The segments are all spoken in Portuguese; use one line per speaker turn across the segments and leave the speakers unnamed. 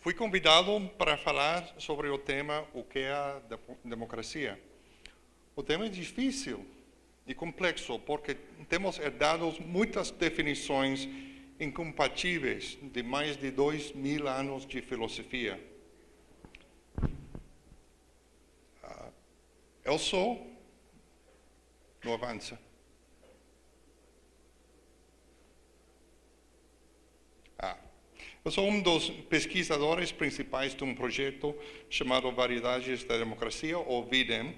Fui convidado para falar sobre o tema o que é a democracia. O tema é difícil e complexo porque temos herdado muitas definições incompatíveis de mais de 2000 anos de filosofia. Eu sou... Não avança. Eu sou um dos pesquisadores principais de um projeto chamado Variedades da Democracia, ou VIDEM.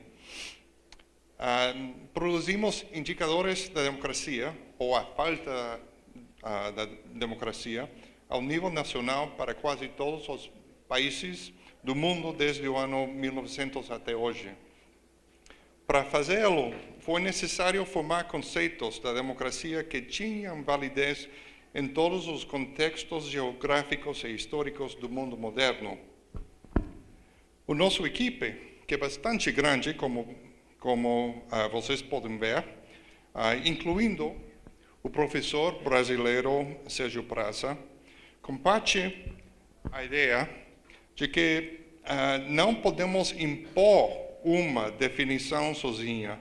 Produzimos indicadores da democracia, ou a falta da democracia, ao nível nacional para quase todos os países do mundo desde o ano 1900 até hoje. Para fazê-lo, foi necessário formar conceitos da democracia que tinham validez em todos os contextos geográficos e históricos do mundo moderno. O nosso equipe, que é bastante grande, como vocês podem ver, incluindo o professor brasileiro Sérgio Praça, comparte a ideia de que não podemos impor uma definição sozinha,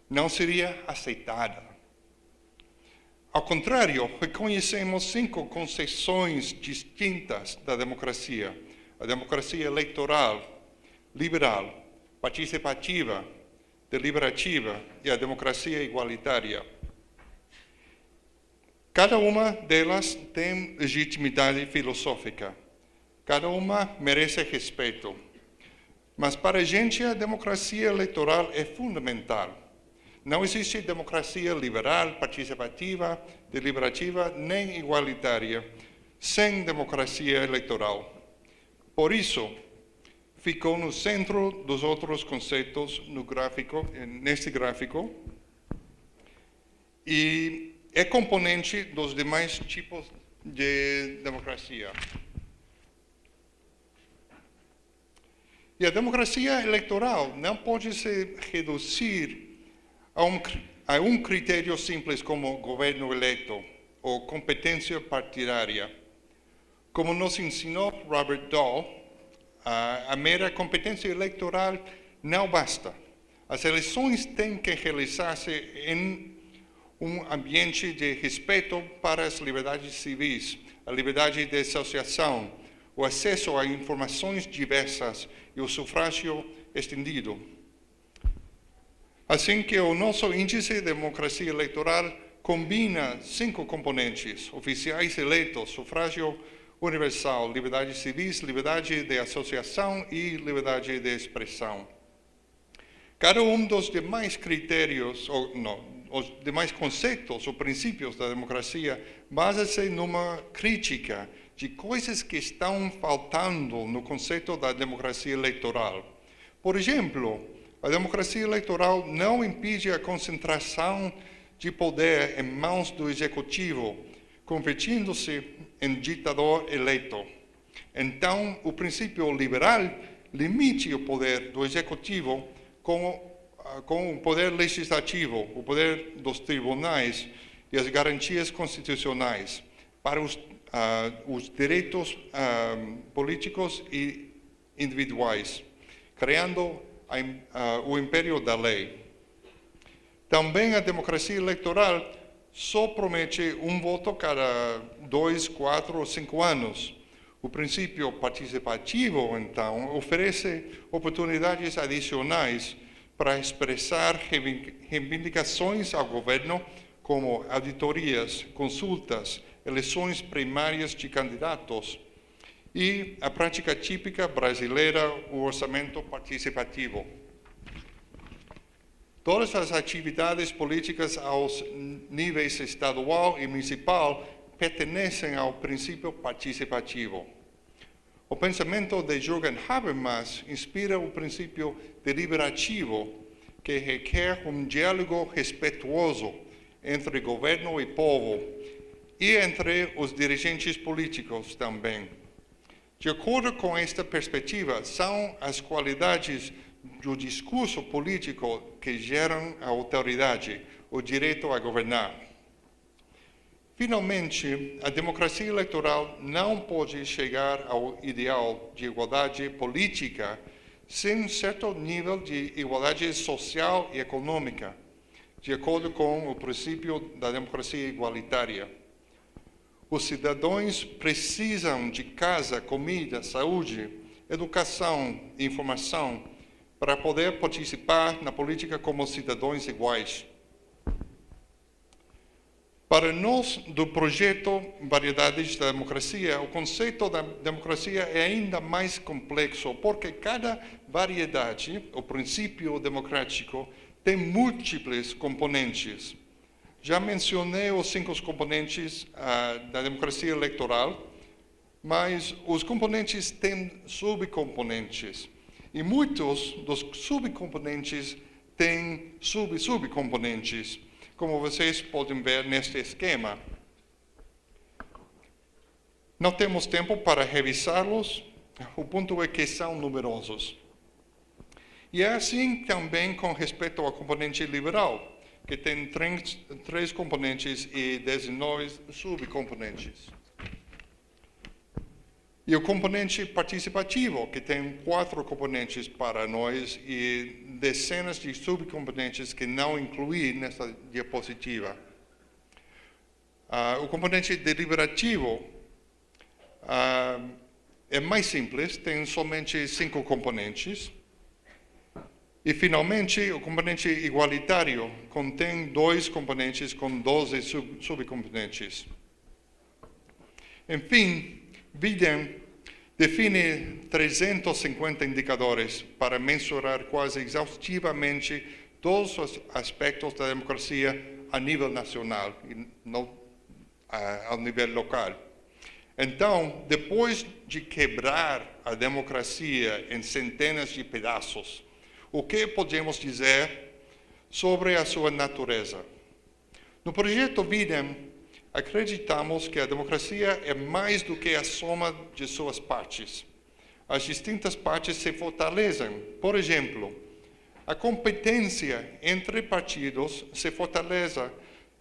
não seria aceitada. Ao contrário, reconhecemos 5 concepções distintas da democracia: a democracia eleitoral, liberal, participativa, deliberativa e a democracia igualitária. Cada uma delas tem legitimidade filosófica, cada uma merece respeito. Mas para a gente a democracia eleitoral é fundamental. Não existe democracia liberal, participativa, deliberativa, nem igualitária, sem democracia eleitoral. Por isso, ficou no centro dos outros conceitos neste gráfico, e é componente dos demais tipos de democracia. E a democracia eleitoral não pode se reduzir a um critério simples como governo eleito ou competência partidária. Como nos ensinou Robert Dahl, a mera competência eleitoral não basta. As eleições têm que realizar-se em um ambiente de respeito para as liberdades civis, a liberdade de associação, o acesso a informações diversas e o sufrágio estendido. Assim que o nosso índice de democracia eleitoral combina 5 componentes: oficiais eleitos, sufrágio universal, liberdade civis, liberdade de associação e liberdade de expressão. Cada um dos demais critérios, os demais conceitos ou princípios da democracia basa-se numa crítica de coisas que estão faltando no conceito da democracia eleitoral. Por exemplo, a democracia eleitoral não impede a concentração de poder em mãos do executivo, convertindo-se em ditador eleito. Então, o princípio liberal limite o poder do executivo com o poder legislativo, o poder dos tribunais e as garantias constitucionais para os direitos políticos e individuais, criando o império da lei. Também a democracia eleitoral só promete um voto cada 2, 4 ou 5 anos. O princípio participativo, então, oferece oportunidades adicionais para expressar reivindicações ao governo, como auditorias, consultas, eleições primárias de candidatos e a prática típica brasileira, o orçamento participativo. Todas as atividades políticas aos níveis estadual e municipal pertencem ao princípio participativo. O pensamento de Jürgen Habermas inspira o princípio deliberativo, que requer um diálogo respeituoso entre governo e povo, e entre os dirigentes políticos também. De acordo com esta perspectiva, são as qualidades do discurso político que geram a autoridade, o direito a governar. Finalmente, a democracia eleitoral não pode chegar ao ideal de igualdade política sem certo nível de igualdade social e econômica, de acordo com o princípio da democracia igualitária. Os cidadãos precisam de casa, comida, saúde, educação e informação para poder participar na política como cidadãos iguais. Para nós, do projeto Variedades da Democracia, o conceito da democracia é ainda mais complexo, porque cada variedade, o princípio democrático, tem múltiplos componentes. Já mencionei os 5 componentes da democracia eleitoral, mas os componentes têm subcomponentes. E muitos dos subcomponentes têm subcomponentes, como vocês podem ver neste esquema. Não temos tempo para revisá-los, o ponto é que são numerosos. E é assim também com respeito ao componente liberal, que tem 3 componentes e 19 subcomponentes. E o componente participativo, que tem 4 componentes para nós e dezenas de subcomponentes que não incluí nessa diapositiva. O componente deliberativo é mais simples, tem somente 5 componentes. E, finalmente, o componente igualitário contém 2 componentes com 12 subcomponentes. Enfim, Biden define 350 indicadores para mensurar quase exaustivamente todos os aspectos da democracia a nível nacional e não ao nível local. Então, depois de quebrar a democracia em centenas de pedaços, o que podemos dizer sobre a sua natureza? No projeto Biden, acreditamos que a democracia é mais do que a soma de suas partes. As distintas partes se fortalecem. Por exemplo, a competência entre partidos se fortalece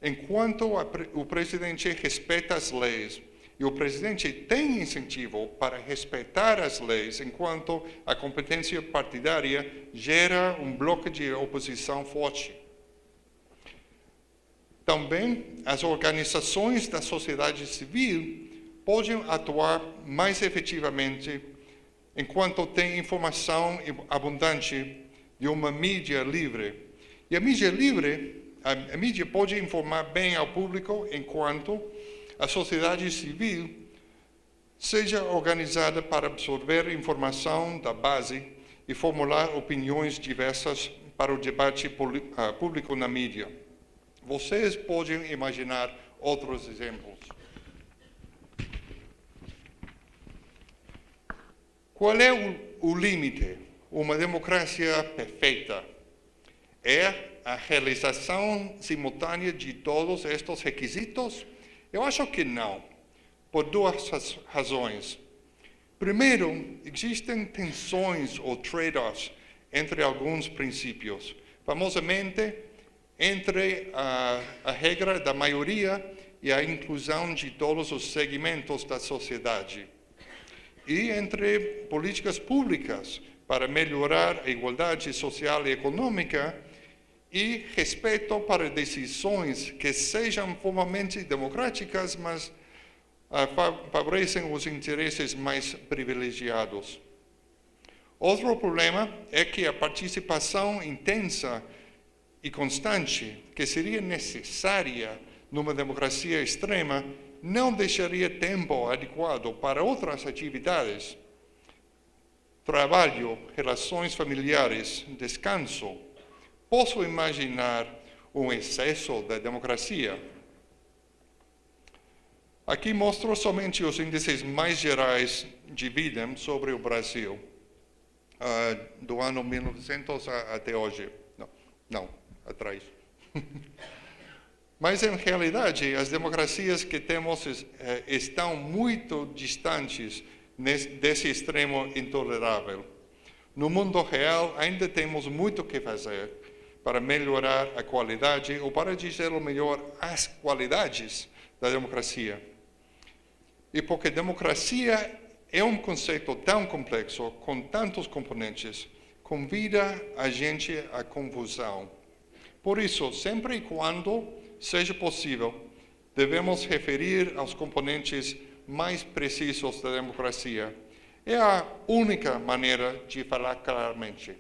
enquanto o presidente respeita as leis. E o presidente tem incentivo para respeitar as leis, enquanto a competência partidária gera um bloco de oposição forte. Também, as organizações da sociedade civil podem atuar mais efetivamente enquanto tem informação abundante de uma mídia livre. E a mídia livre, a mídia pode informar bem ao público enquanto a sociedade civil seja organizada para absorver informação da base e formular opiniões diversas para o debate público na mídia. Vocês podem imaginar outros exemplos. Qual é o limite? Uma democracia perfeita é a realização simultânea de todos estes requisitos? Eu acho que não, por 2 razões. Primeiro, existem tensões ou trade-offs entre alguns princípios, famosamente entre a regra da maioria e a inclusão de todos os segmentos da sociedade, e entre políticas públicas para melhorar a igualdade social e econômica e respeito para decisões que sejam formalmente democráticas, mas favorecem os interesses mais privilegiados. Outro problema é que a participação intensa e constante, que seria necessária numa democracia extrema, não deixaria tempo adequado para outras atividades. Trabalho, relações familiares, descanso. Posso imaginar um excesso da democracia. Aqui mostro somente os índices mais gerais de Biden sobre o Brasil, do ano 1900 até hoje. Não, atrás. Mas, em realidade, as democracias que temos estão muito distantes desse extremo intolerável. No mundo real, ainda temos muito que fazer para melhorar a qualidade, ou para dizer o melhor, as qualidades da democracia. E porque democracia é um conceito tão complexo, com tantos componentes, convida a gente à confusão. Por isso, sempre e quando seja possível, devemos referir aos componentes mais precisos da democracia. É a única maneira de falar claramente.